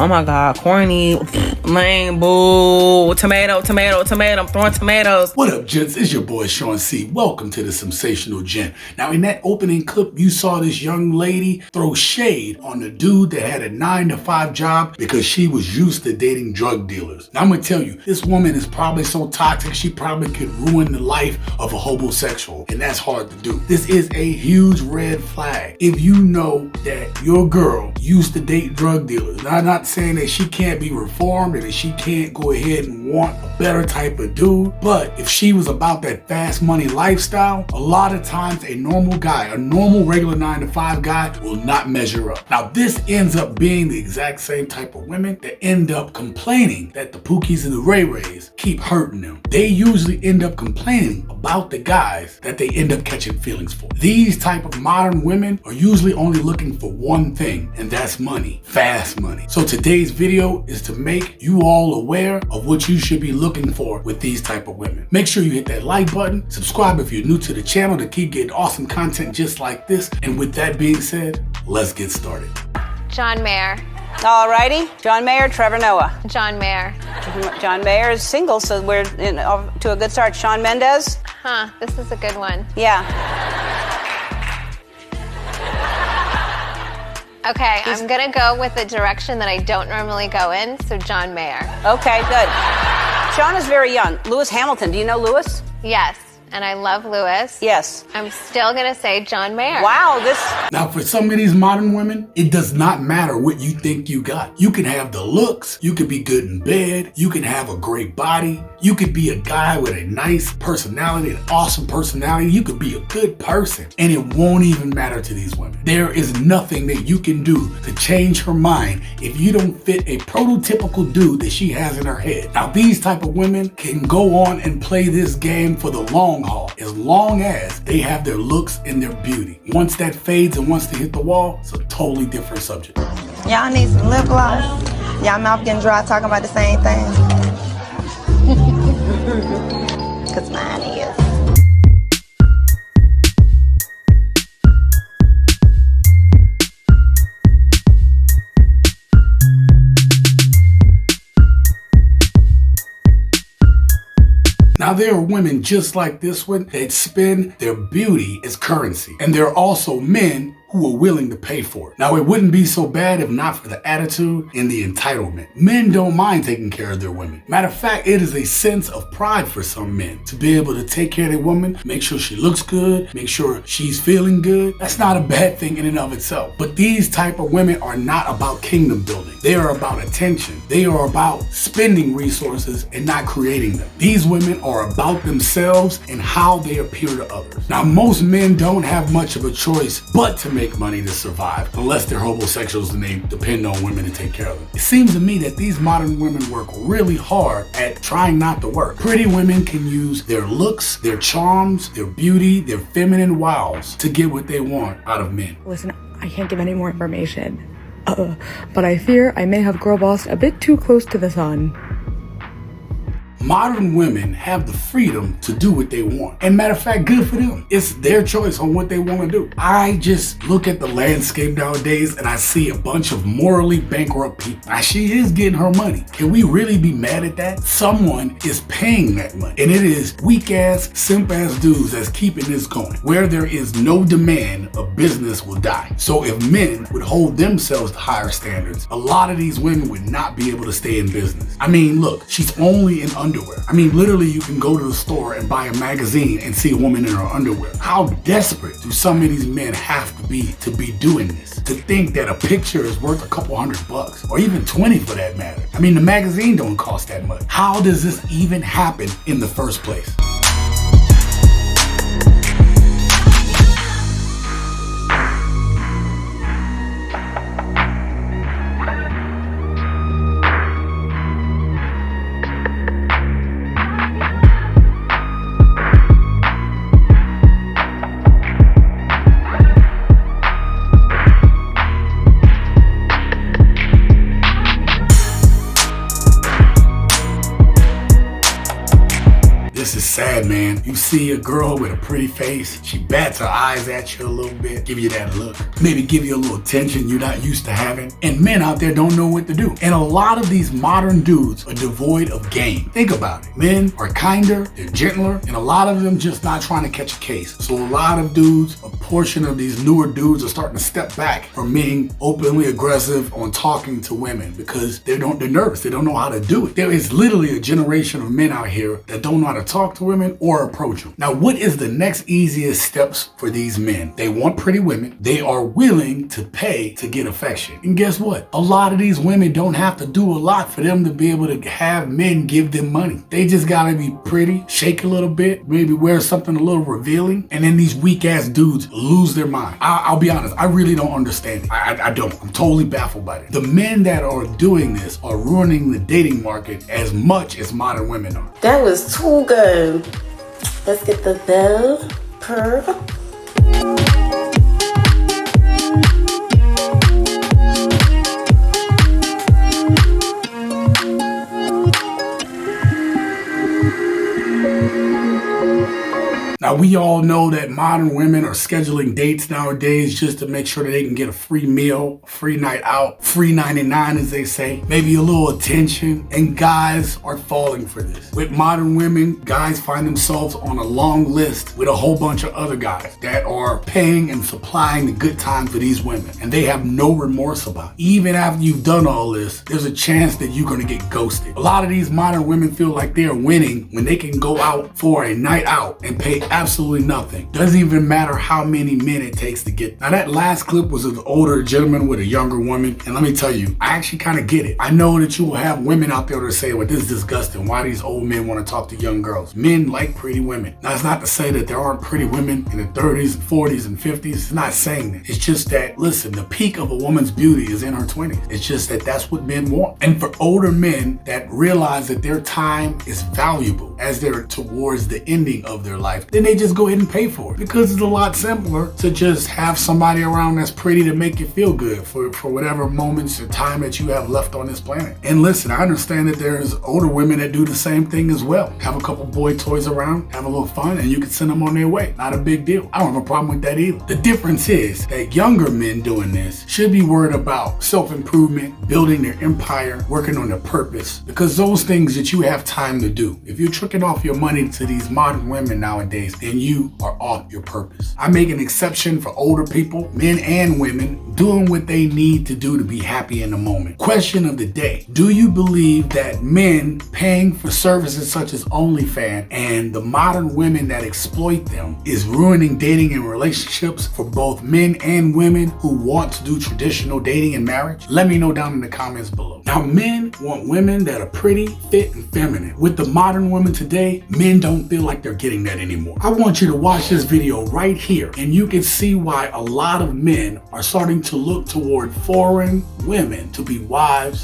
Oh my God, corny, lame, boo, tomato, tomato, tomato, I'm throwing tomatoes. What up, gents? It's your boy, Sean C. Welcome to the Simsational Gent. Now, in that opening clip, you saw this young lady throw shade on the dude that had a 9-to-5 job because she was used to dating drug dealers. Now, I'm gonna tell you, this woman is probably so toxic, she probably could ruin the life of a homosexual, and that's hard to do. This is a huge red flag. If you know that your girl used to date drug dealers, now I'm not saying that she can't be reformed and that she can't go ahead and want a better type of dude, but if she was about that fast money lifestyle, a lot of times a normal guy, a normal regular 9-to-5 guy will not measure up. Now this ends up being the exact same type of women that end up complaining that the Pookies and the Ray Rays keep hurting them. They usually end up complaining about the guys that they end up catching feelings for. These type of modern women are usually only looking for one thing, and that's money, fast money. So today's video is to make you all aware of what you should be looking for with these type of women. Make sure you hit that like button, subscribe if you're new to the channel to keep getting awesome content just like this. And with that being said, let's get started. John Mayer. Alrighty, John Mayer, Trevor Noah. John Mayer. John Mayer is single, so we're off to a good start. Shawn Mendes? Huh, this is a good one. Yeah. Okay, I'm gonna go with the direction that I don't normally go in, so John Mayer. Okay, good. Shawn is very young. Lewis Hamilton, do you know Lewis? Yes, and I love Lewis. Yes. I'm still gonna say John Mayer. Wow, Now for some of these modern women, it does not matter what you think you got. You can have the looks, you could be good in bed, you can have a great body, you could be a guy with a nice personality, an awesome personality, you could be a good person, and it won't even matter to these women. There is nothing that you can do to change her mind if you don't fit a prototypical dude that she has in her head. Now these type of women can go on and play this game for the long haul, as long as they have their looks and their beauty. Once that fades and wants to hit the wall, it's a totally different subject. Y'all need some lip gloss. Y'all mouth getting dry talking about the same thing. Cause mine is. Now there are women just like this one that spend their beauty as currency. And there are also men who are willing to pay for it. Now it wouldn't be so bad if not for the attitude and the entitlement. Men don't mind taking care of their women. Matter of fact, it is a sense of pride for some men to be able to take care of their woman, make sure she looks good, make sure she's feeling good. That's not a bad thing in and of itself. But these type of women are not about kingdom building. They are about attention. They are about spending resources and not creating them. These women are about themselves and how they appear to others. Now most men don't have much of a choice but to make money to survive, unless they're homosexuals and they depend on women to take care of them. It seems to me that these modern women work really hard at trying not to work. Pretty women can use their looks, their charms, their beauty, their feminine wiles to get what they want out of men. Listen, I can't give any more information, but I fear I may have Girlboss a bit too close to the sun. Modern women have the freedom to do what they want. And matter of fact, good for them. It's their choice on what they want to do. I just look at the landscape nowadays and I see a bunch of morally bankrupt people. Now she is getting her money. Can we really be mad at that? Someone is paying that money. And it is weak ass, simp ass dudes that's keeping this going. Where there is no demand, a business will die. So if men would hold themselves to higher standards, a lot of these women would not be able to stay in business. I mean, look, she's only in underwear. I mean, literally you can go to the store and buy a magazine and see a woman in her underwear. How desperate do some of these men have to be doing this? To think that a picture is worth a couple $100 or even 20 for that matter. I mean, the magazine don't cost that much. How does this even happen in the first place? sad, man. You see a girl with a pretty face, she bats her eyes at you a little bit, give you that look, maybe give you a little attention you're not used to having, and men out there don't know what to do. And a lot of these modern dudes are devoid of game. Think about it. Men are kinder, they're gentler, and a lot of them just not trying to catch a case. So a lot of dudes, a portion of these newer dudes are starting to step back from being openly aggressive on talking to women because they're nervous. They don't know how to do it. There is literally a generation of men out here that don't know how to talk to women or approach them. Now, what is the next easiest steps for these men? They want pretty women. They are willing to pay to get affection. And guess what? A lot of these women don't have to do a lot for them to be able to have men give them money. They just gotta be pretty, shake a little bit, maybe wear something a little revealing, and then these weak ass dudes lose their mind. I'll be honest, I really don't understand it. I don't. I'm totally baffled by it. The men that are doing this are ruining the dating market as much as modern women are. That was too good. Let's get the bell per. Now, we all know that modern women are scheduling dates nowadays just to make sure that they can get a free meal, free night out, free 99 as they say, maybe a little attention, and guys are falling for this. With modern women, guys find themselves on a long list with a whole bunch of other guys that are paying and supplying the good time for these women, and they have no remorse about it. Even after you've done all this, there's a chance that you're gonna get ghosted. A lot of these modern women feel like they're winning when they can go out for a night out and pay absolutely nothing. Doesn't even matter how many men it takes to get. Now, that last clip was of an older gentleman with a younger woman, and let me tell you, I actually kind of get it. I know that you will have women out there that say, well, this is disgusting. Why these old men want to talk to young girls? Men like pretty women. Now, it's not to say that there aren't pretty women in the 30s and 40s and 50s. It's not saying that. It's just that, listen, the peak of a woman's beauty is in her 20s. It's just that that's what men want. And for older men that realize that their time is valuable as they're towards the ending of their life, then they just go ahead and pay for it, because it's a lot simpler to just have somebody around that's pretty to make you feel good for whatever moments or time that you have left on this planet. And listen, I understand that there's older women that do the same thing as well. Have a couple boy toys around, have a little fun, and you can send them on their way. Not a big deal. I don't have a problem with that either. The difference is that younger men doing this should be worried about self-improvement, building their empire, working on their purpose, because those things that you have time to do. If you're tricking off your money to these modern women nowadays, then you are off your purpose. I make an exception for older people, men and women, doing what they need to do to be happy in the moment. Question of the day: do you believe that men paying for services such as OnlyFans and the modern women that exploit them is ruining dating and relationships for both men and women who want to do traditional dating and marriage? Let me know down in the comments below. Now, men want women that are pretty, fit, and feminine. With the modern women today, men don't feel like they're getting that anymore. I want you to watch this video right here, and you can see why a lot of men are starting to look toward foreign women to be wives